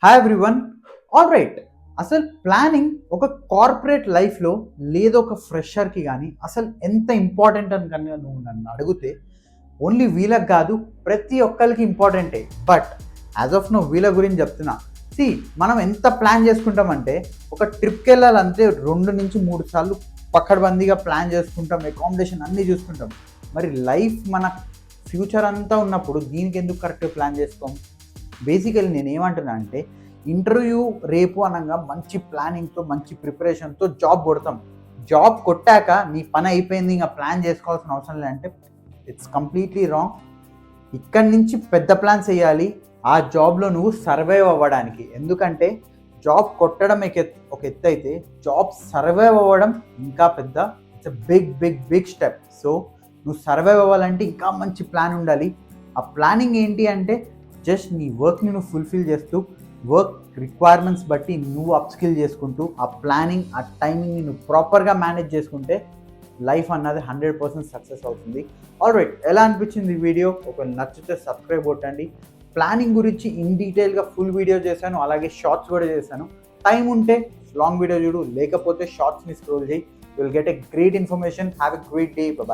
Hi everyone. All right. అసలు planning ఒక corporate లైఫ్లో లేదా ఒక ఫ్రెషర్కి కానీ అసలు ఎంత ఇంపార్టెంట్ అని కనుక నువ్వు నన్ను అడిగితే ఓన్లీ వీళ్ళకి కాదు, ప్రతి ఒక్కరికి ఇంపార్టెంటే. బట్ యాజ్ ఆఫ్ నో వీళ్ళ గురించి చెప్తున్నా. సి, మనం ఎంత ప్లాన్ చేసుకుంటామంటే ఒక ట్రిప్కి వెళ్ళాలంటే 2 నుంచి 3 సార్లు పక్కడబందీగా ప్లాన్ చేసుకుంటాం, అకామిడేషన్ అన్నీ చూసుకుంటాం. మరి లైఫ్ మన ఫ్యూచర్ అంతా ఉన్నప్పుడు దీనికి ఎందుకు కరెక్ట్గా ప్లాన్ చేసుకోం? బేసికలీ నేను ఏమంటున్నా అంటే, ఇంటర్వ్యూ రేపు అనగా మంచి ప్లానింగ్తో మంచి ప్రిపరేషన్తో జాబ్ కొడతాం. జాబ్ కొట్టాక నీ పని అయిపోయింది, ఇంకా ప్లాన్ చేసుకోవాల్సిన అవసరం లేదంటే ఇట్స్ కంప్లీట్లీ రాంగ్. ఇక్కడి నుంచి పెద్ద ప్లాన్స్ వేయాలి ఆ జాబ్లో నువ్వు సర్వైవ్ అవ్వడానికి. ఎందుకంటే జాబ్ కొట్టడం ఒక ఎత్తు అయితే జాబ్ సర్వైవ్ అవ్వడం ఇంకా పెద్ద. It's a big big big step. So నువ్వు సర్వైవ్ అవ్వాలంటే ఇంకా మంచి ప్లాన్ ఉండాలి. ఆ ప్లానింగ్ ఏంటి అంటే జస్ట్ నీ వర్క్ని నువ్వు ఫుల్ఫిల్ చేస్తూ, వర్క్ రిక్వైర్మెంట్స్ బట్టి నువ్వు అప్స్కిల్ చేసుకుంటూ, ఆ ప్లానింగ్ ఆ టైమింగ్ని నువ్వు ప్రాపర్గా మేనేజ్ చేసుకుంటే లైఫ్ అన్నది 100% సక్సెస్ అవుతుంది. ఆల్ రైట్, ఎలా అనిపించింది ఈ వీడియో? ఒక నచ్చితే సబ్స్క్రైబ్ కొట్టండి. ప్లానింగ్ గురించి ఇన్ డీటెయిల్గా ఫుల్ వీడియో చేశాను, అలాగే షార్ట్స్ కూడా చేశాను. టైం ఉంటే లాంగ్ వీడియో చూడు, లేకపోతే షార్ట్స్ని స్క్రోల్ చేయి. You will get a great information. Have a great day. Bye.